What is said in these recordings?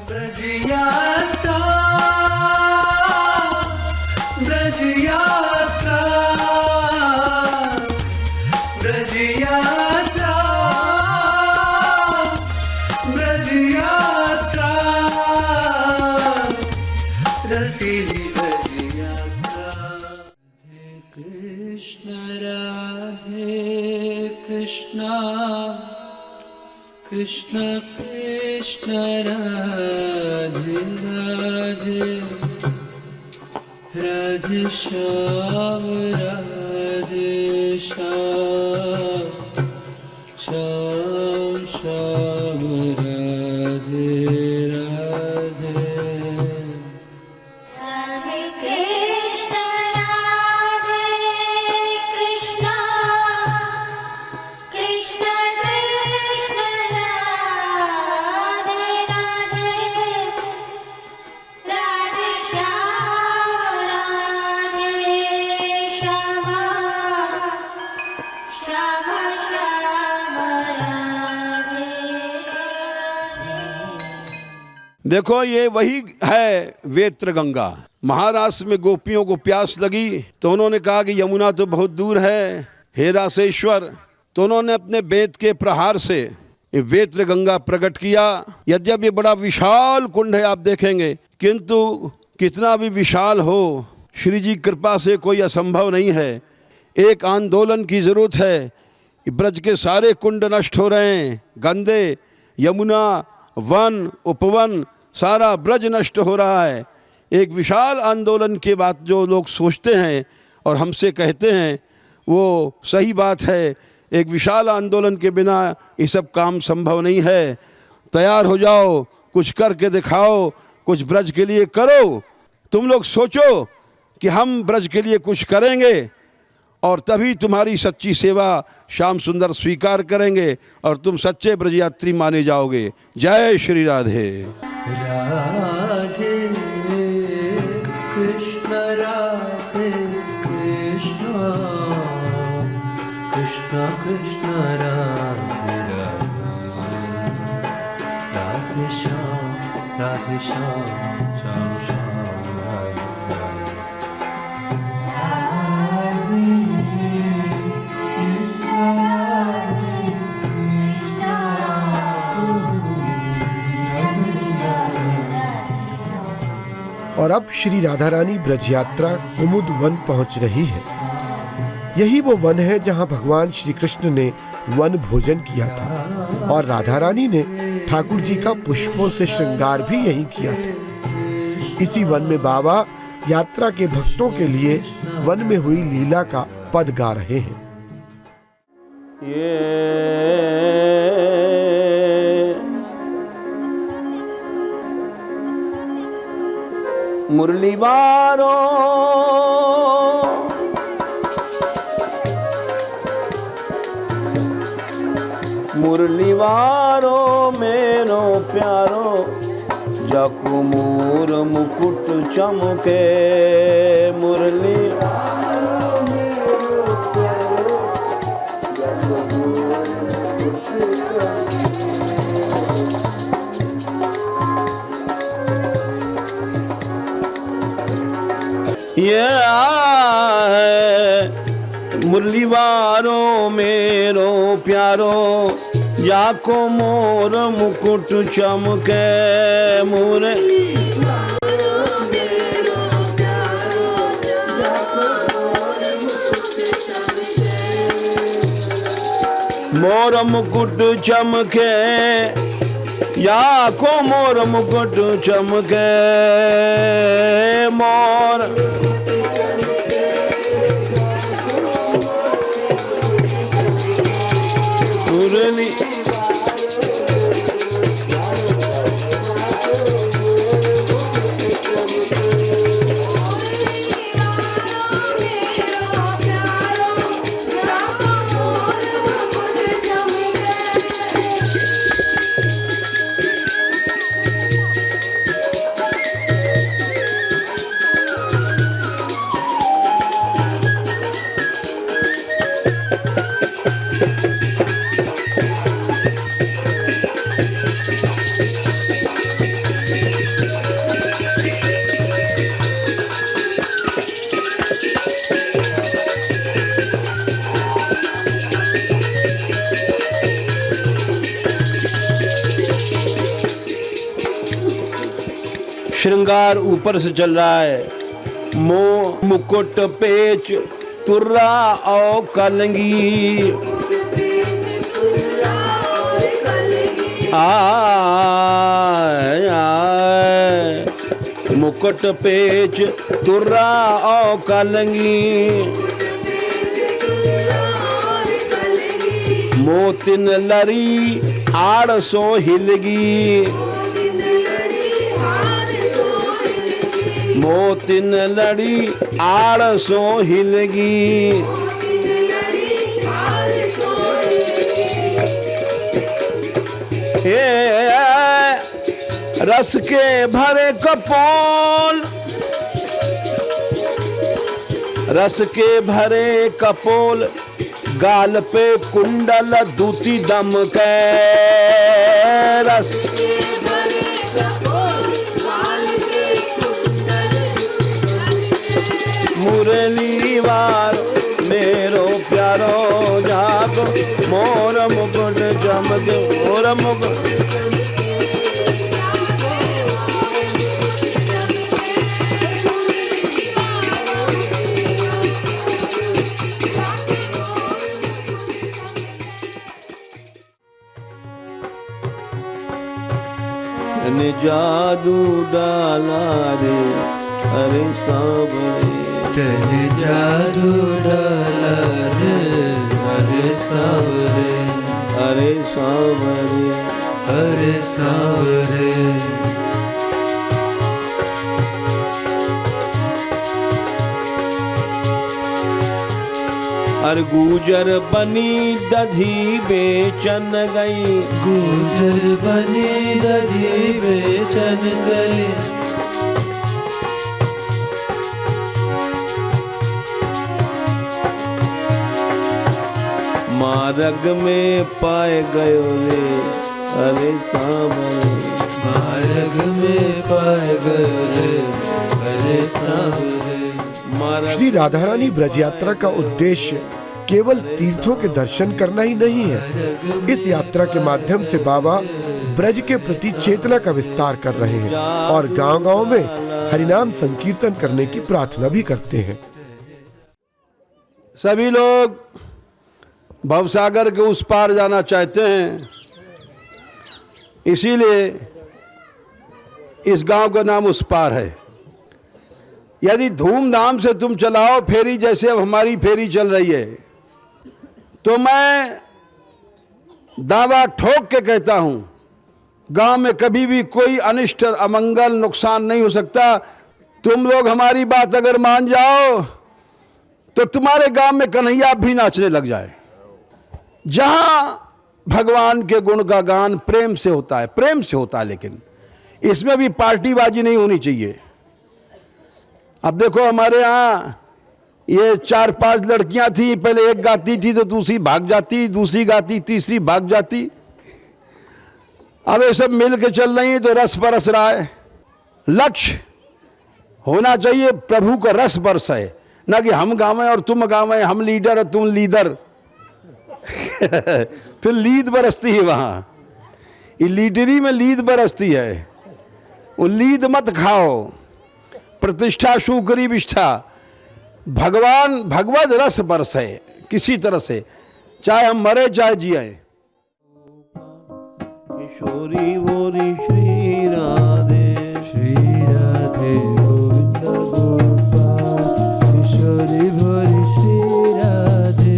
ब्रज यात्रा, ब्रज यात्रा, ब्रज यात्रा, ब्रज यात्रा, रसीली ब्रज यात्रा। राधे कृष्ण कृष्ण कृष्ण राधे राधे, राधे श्याम राधे श्याम, श्याम श्याम राधे राधे। राधे कृष्ण कृष्ण कृष्ण कृष्ण राधे राधे, राधे श्याम श्याम श्याम राधे। देखो ये वही है वेत्र गंगा। महाराष्ट्र में गोपियों को प्यास लगी तो उन्होंने कहा कि यमुना तो बहुत दूर है, हे रासेश्वर, तो उन्होंने अपने बेत के प्रहार से ये वेत्र गंगा प्रकट किया। यद्यपि ये बड़ा विशाल कुंड है आप देखेंगे, किंतु कितना भी विशाल हो, श्री जी कृपा से कोई असंभव नहीं है। एक आंदोलन की जरूरत है कि ब्रज के सारे कुंड नष्ट हो रहे हैं, गंदे, यमुना, वन, उपवन, सारा ब्रज नष्ट हो रहा है। एक विशाल आंदोलन की बात जो लोग सोचते हैं और हमसे कहते हैं वो सही बात है। एक विशाल आंदोलन के बिना ये सब काम संभव नहीं है। तैयार हो जाओ, कुछ करके दिखाओ, कुछ ब्रज के लिए करो। तुम लोग सोचो कि हम ब्रज के लिए कुछ करेंगे और तभी तुम्हारी सच्ची सेवा श्याम सुंदर स्वीकार करेंगे और तुम सच्चे ब्रजयात्री माने जाओगे। जय श्री राधे। राधे कृष्ण राधे कृष्ण कृष्ण कृष्ण राधे राधे, राधे श्याम श्याम श्याम श्याम राधे राधे। और अब श्री राधा रानी ब्रज यात्रा कुमुद वन पहुंच रही है। यही वो वन है जहां भगवान श्री कृष्ण ने वन भोजन किया था और राधा रानी ने ठाकुर जी का पुष्पों से श्रृंगार भी यही किया था। इसी वन में बाबा यात्रा के भक्तों के लिए वन में हुई लीला का पद गा रहे हैं। मुरली बारो मुरली वारो मेरो प्यारो, जाकू मोर मुकुट चमके। मुरली ये मुरली वारो मेरो प्यारो, जाको मोर मुकुट चमके। मोरे मोर मुकुट चमके, याको मोर मुकुट चमके। मोर मुरली श्रृंगार ऊपर से चल रहा है। मोह मुकुट पेच तुर्रा और कलंगी, आय आय मुकुट पेच तुर्रा और कलंगी, मोतिन लरी आड़ सो हिलगी, मोतिन लड़ी आड़ सो हिलगी, रस के भरे कपोल, रस के भरे कपोल, गाल पे कुंडल दूती दम के, रस मुरली वार मेरो प्यारो जागो, मोर मुकुट चमक मोर मुकुट। जादू डाला रे अरे सावरे, तेने जादू डाला रे अरे सावरे, अरे सावरे, अरे सावरे। अरे गुजर बनी दधी बेचन गई, गुजर बनी दधी बेचन गई, मार्ग में पाए गयो रे अरे सावरे, मार्ग में पाए गयो रे अरे सावरे। श्री राधा रानी ब्रज यात्रा का उद्देश्य केवल तीर्थों के दर्शन करना ही नहीं है। इस यात्रा के माध्यम से बाबा ब्रज के प्रति चेतना का विस्तार कर रहे हैं और गांव-गांव में हरिनाम संकीर्तन करने की प्रार्थना भी करते हैं। सभी लोग भवसागर के उस पार जाना चाहते हैं, इसीलिए इस गांव का नाम उस पार है। यदि धूमधाम से तुम चलाओ फेरी जैसे अब हमारी फेरी चल रही है, तो मैं दावा ठोक के कहता हूं गांव में कभी भी कोई अनिष्ट अमंगल नुकसान नहीं हो सकता। तुम लोग हमारी बात अगर मान जाओ तो तुम्हारे गांव में कन्हैया भी नाचने लग जाए। जहां भगवान के गुण का गान प्रेम से होता है, प्रेम से होता है, लेकिन इसमें भी पार्टीबाजी नहीं होनी चाहिए। अब देखो हमारे यहाँ ये 4-5 लड़कियां थी, पहले एक गाती थी तो दूसरी भाग जाती, दूसरी गाती तीसरी भाग जाती। अब ये सब मिल के चल रही है तो रस बरस रहा है। लक्ष्य होना चाहिए प्रभु का रस बरस है, ना कि हम गावें और तुम गावें, हम लीडर और तुम लीडर। फिर लीद बरसती है वहां, ये लीडरी में लीद बरसती है। वो लीद मत खाओ, प्रतिष्ठा शुक्री विष्ठा, भगवान भगवद रस बरसे किसी तरह से, चाहे हम मरे चाहे जिए। किशोरी बोरी श्री राधे, श्री राधे गोविंद गोपाल, किशोरी भोरी श्री राधे।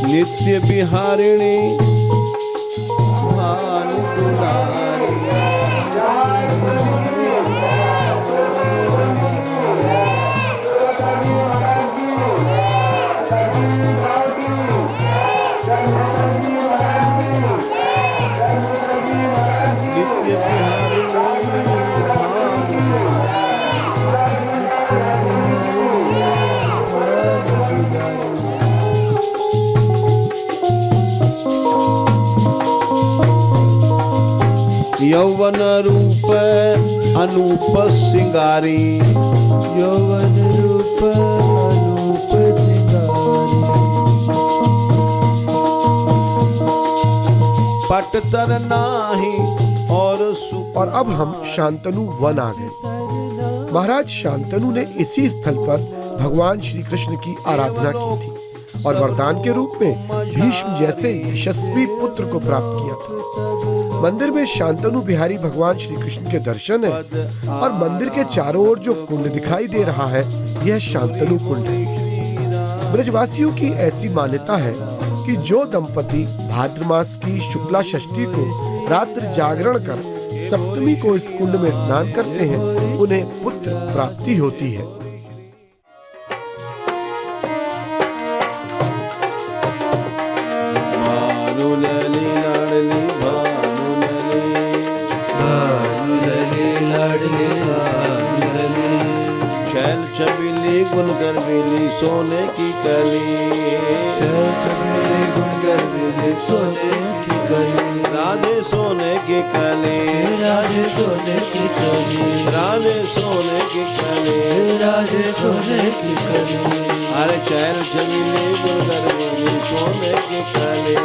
नित्य बिहारिणी मान दुलारी, यौवन रूप अनूप सिंगारी, यौवन रूप अनूप सिंगारी, पट तर नाही और और अब हम शांतनु वन आ गए। महाराज शांतनु ने इसी स्थल पर भगवान श्री कृष्ण की आराधना की थी और वरदान के रूप में भीष्म जैसे यशस्वी पुत्र को प्राप्त किया था। मंदिर में शांतनु बिहारी भगवान श्री कृष्ण के दर्शन है और मंदिर के चारों ओर जो कुंड दिखाई दे रहा है यह शांतनु कुंड है। ब्रजवासियों की ऐसी मान्यता है कि जो दंपति भाद्र मास की शुक्ला षष्ठी को रात्रि जागरण कर सप्तमी को इस कुंड में स्नान करते हैं उन्हें पुत्र प्राप्ति होती है। भानुलली लाडली भानुलली, भानुलली लाडली भानुलली, शैल छबीली गुनगर बेली सोने की कली, शैल छबीली गुनगर बेली सोने की कली, राधे सोने की कली, राधे सोने की कली, राधे सोने की कली, राधे सोने की कली, अरे शैल छबीली गुनगर बेली सोने की कली,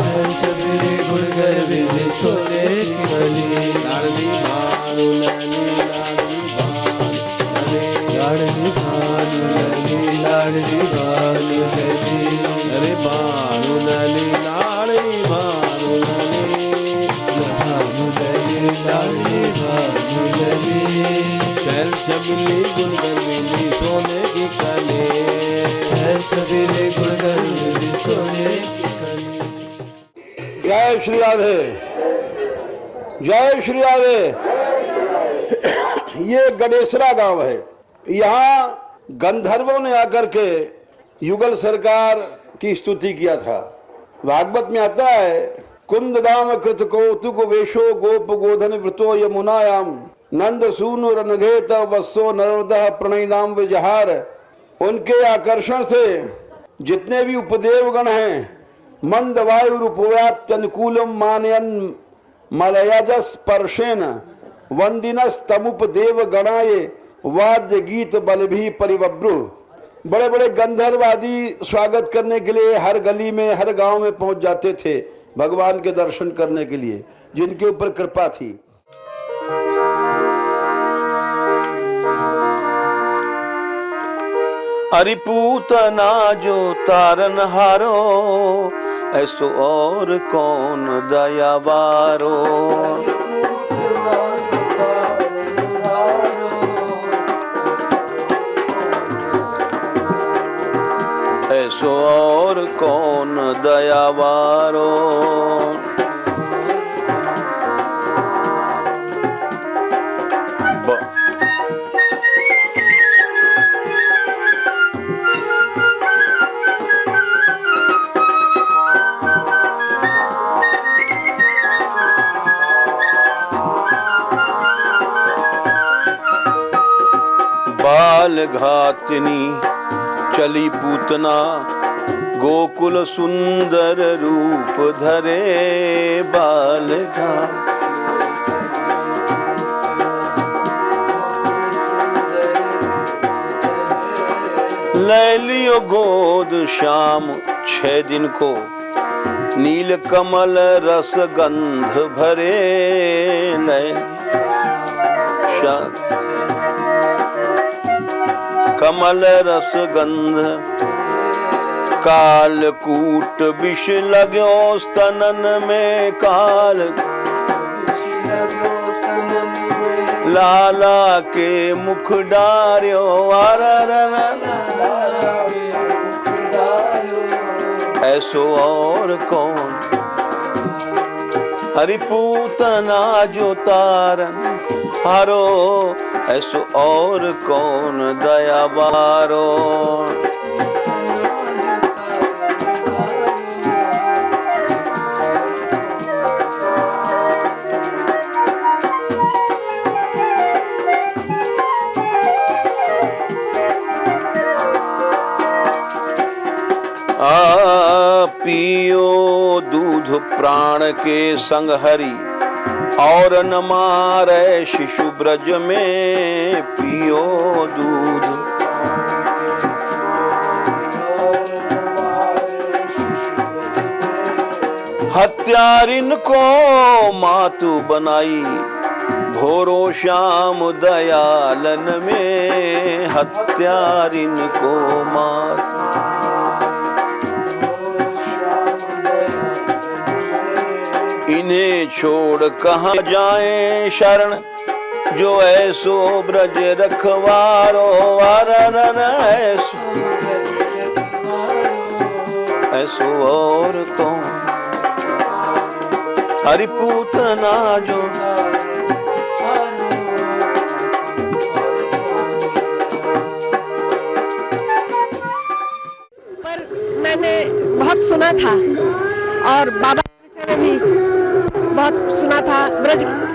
शैल छबीली गुनगर बेली सोने की कली, लाडली भानुलली लाडली भानुलली, लाडली भानुलली लाडली भानुलली, अरे भानुलली लाडली भानुलली, भानुलली लाडली भानुलली, शैल छबीली गुनगर बेली सोने की कली, शैल छबीली गुनगर बेली सोने की कली। जय श्री राधे, जय श्री राधे। ये गणेशरा गांव है। यहाँ गंधर्वों ने आकर के युगल सरकार की स्तुति किया था। भागवत में आता है, कुंद दाम कृत कौतुक वेशो गोप गोधन वृतो यमुनायाम नंद सूनु रनघेत वत्सो नर्मदा प्रणयनाम विजहार। उनके आकर्षण से जितने भी उपदेव गण हैं मंद वायु रूपव्यात्यनुकूलम मानयन मलयजस स्पर्शेन वंदिनस तमुपदेव गणाये वाद्य गीत बल भी परिवब्रु। बड़े बड़े गंधर्व आदि स्वागत करने के लिए हर गली में हर गांव में पहुंच जाते थे भगवान के दर्शन करने के लिए, जिनके ऊपर कृपा थी। अरिपूतना जो तारन हारो ऐसो और कौन दयावारो। ऐसो और कौन दयावारो। बाल घातनी चली पूतना गोकुल सुंदर रूप धरे। बाल घात ले लियो गोद शाम 6 दिन को नील कमल रस गंध भरे। कमल रस गंध कालकूट विष लाग्यो स्तनन में। काल लाला के मुख डार्यो। ऐसो और कौन हरिपूतना जो तारन हारो। ऐसो और कौन दयावारो। पियो दूध प्राण के संग हरि और न मारे शिशु ब्रज में पियो दूध। हत्यारिन को मातु बनाई भोरो श्याम दयालन में। हत्यारिन को मातु इन्हें छोड़ कहाँ जाए शरण जो ऐसो ब्रज रखवारो। ऐसो और कौन हरिपूतना जो। पर मैंने बहुत सुना था और बाबा के विषय में भी बहुत सुना था,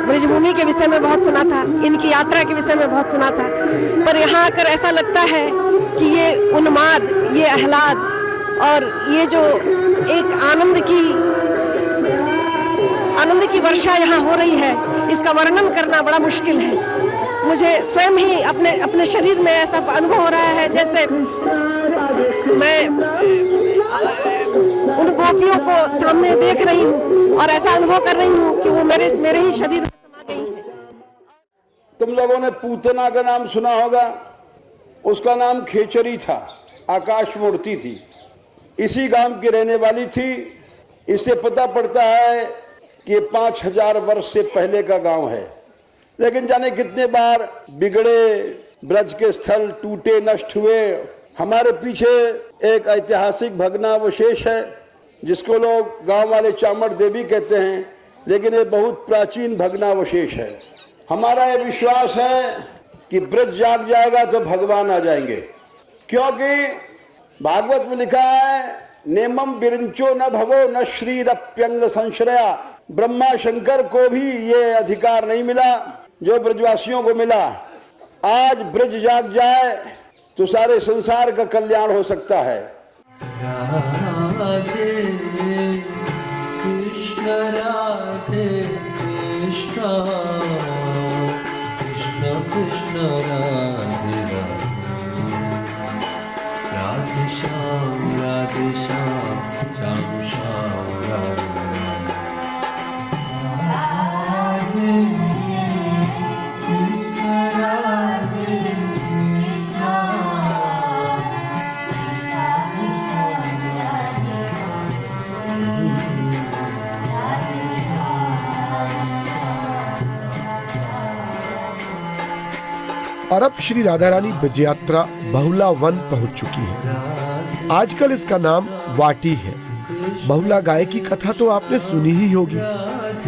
ब्रजभूमि के विषय में बहुत सुना था, इनकी यात्रा के विषय में बहुत सुना था। पर यहाँ आकर ऐसा लगता है कि ये उन्माद, ये आह्लाद और ये जो एक आनंद की वर्षा यहाँ हो रही है, इसका वर्णन करना बड़ा मुश्किल है। मुझे स्वयं ही अपने शरीर में ऐसा अनुभव हो रहा है जैसे मैं उन गोपियों को सामने देख रही हूँ और ऐसा अनुभव कर रही हूँ कि वो मेरे ही शरीर में समा गई है। तुम लोगों ने पूतना का नाम सुना होगा, उसका नाम खेचरी था, आकाश मूर्ति थी, इसी गांव की रहने वाली थी। इससे पता पड़ता है कि 5000 वर्ष से पहले का गांव है। लेकिन जाने कितने बार बिगड़े ब्रज के स्थल टूटे नष्ट हुए। हमारे पीछे एक ऐतिहासिक भग्नावशेष है जिसको लोग गांव वाले चामड़ देवी कहते हैं, लेकिन ये बहुत प्राचीन भग्नावशेष है। हमारा ये विश्वास है कि ब्रज जाग जाएगा तो भगवान आ जाएंगे, क्योंकि भागवत में लिखा है नेमम विरंचो न भवो न श्रीरप्यंग संश्रया। ब्रह्मा शंकर को भी ये अधिकार नहीं मिला जो ब्रजवासियों को मिला। आज ब्रज जाग जाए तो सारे संसार का कल्याण हो सकता है। राधे कृष्ण राधे कृष्ण कृष्ण कृष्ण राधे राधे श्याम श्याम श्याम राधे और अब श्री राधा रानी ब्रज यात्रा बहुला वन पहुंच चुकी है। आजकल इसका नाम वाटी है। बहुला गाय की कथा तो आपने सुनी ही होगी।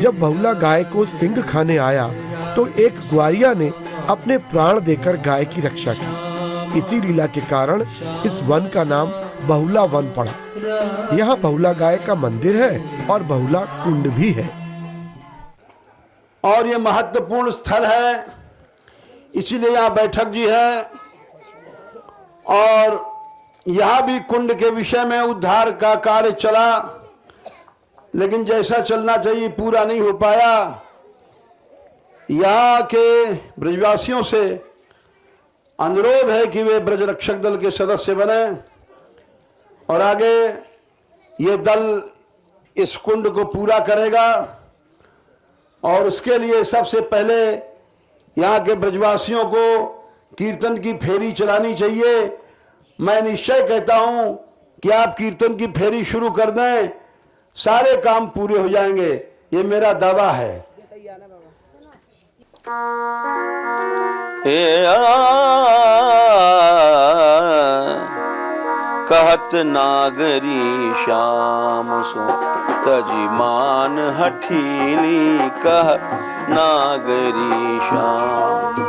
जब बहुला गाय को सिंह खाने आया तो एक ग्वारिया ने अपने प्राण देकर गाय की रक्षा की। इसी लीला के कारण इस वन का नाम बहुला वन पड़ा। यहाँ बहुला गाय का मंदिर है और बहुला कुंड भी है। और ये महत्वपूर्ण स्थल है, इसीलिए यहाँ बैठक जी है। और यहाँ भी कुंड के विषय में उद्धार का कार्य चला, लेकिन जैसा चलना चाहिए पूरा नहीं हो पाया। यहाँ के ब्रजवासियों से अनुरोध है कि वे ब्रज रक्षक दल के सदस्य बने और आगे ये दल इस कुंड को पूरा करेगा। और उसके लिए सबसे पहले यहाँ के ब्रजवासियों को कीर्तन की फेरी चलानी चाहिए। मैं निश्चय कहता हूँ कि आप कीर्तन की फेरी शुरू कर दें, सारे काम पूरे हो जाएंगे, ये मेरा दावा है। कहत नागरी श्याम सो तजी मान हठीली। कह नागरी श्याम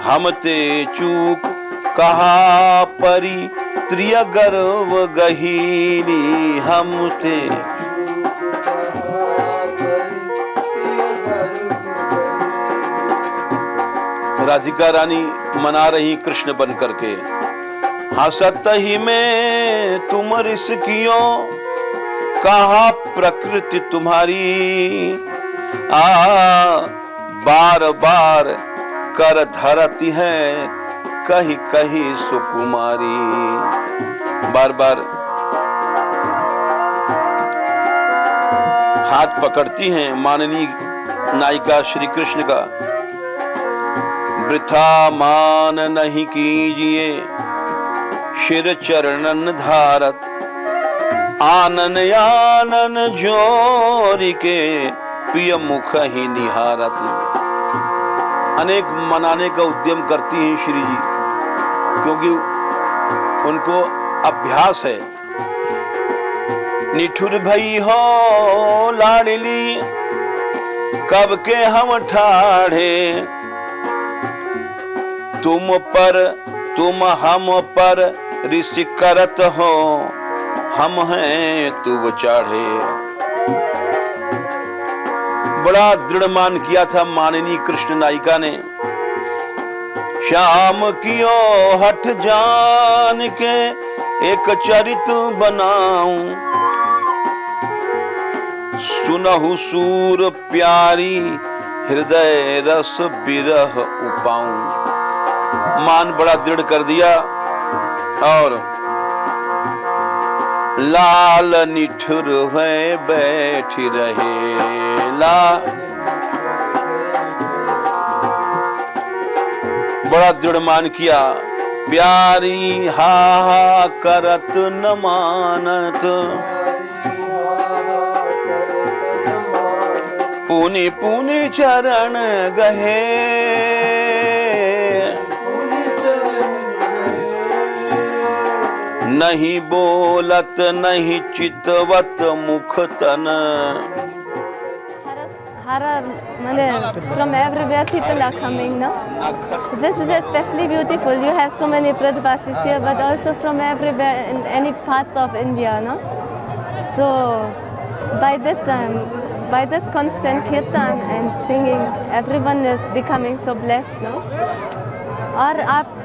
हम ते चूक कहा परी त्रिय गर्व गहीली। हम ते राधिका रानी मना रही कृष्ण बन करके। हंसत ही में तुम रिस कियो कहा प्रकृति तुम्हारी बार बार कर धरती है कहीं कहीं सुकुमारी। बार बार हाथ पकड़ती हैं माननीय नायिका श्री कृष्ण का। वृथा मान नहीं कीजिए शिर चरणन धारत, आनन आनन जोरी के प्रिय मुख ही निहारत। अनेक मनाने का उद्यम करती हैं श्री जी, क्योंकि उनको अभ्यास है। निठुर भई हो लाडली कब के हम ठाढ़े, तुम पर तुम हम पर ऋषि करत हो, हम हैं तू चाढ़े। बड़ा दृढ़ मान किया था माननीय कृष्ण नायिका ने। श्याम कियो हठ जान के एक चरित बनाऊं, सुनहु सूर प्यारी हृदय रस बिरह उपाऊं। मान बड़ा दृढ़ कर दिया और लाल निठुर है बैठी रहे। बड़ा दृढ़ मान किया। प्यारी हा हा करत न मानत, पुनि पुनि चरण गहे। नहीं बोलत नहीं चितवत मुख तन। From everywhere people are coming now. This is especially beautiful. You have so many Brajvasis here, but also from everywhere in any parts of India, no? So by this constant kirtan and singing, everyone is becoming so blessed, no? और आप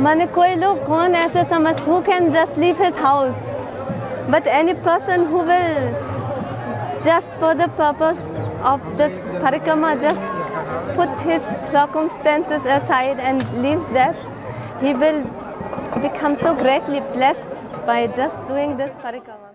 माने कोई लोग कौन ऐसे समझ, who can just leave his house, but any person who will just for the purpose of this parikrama just put his circumstances aside and leaves that, he will become so greatly blessed by just doing this parikrama.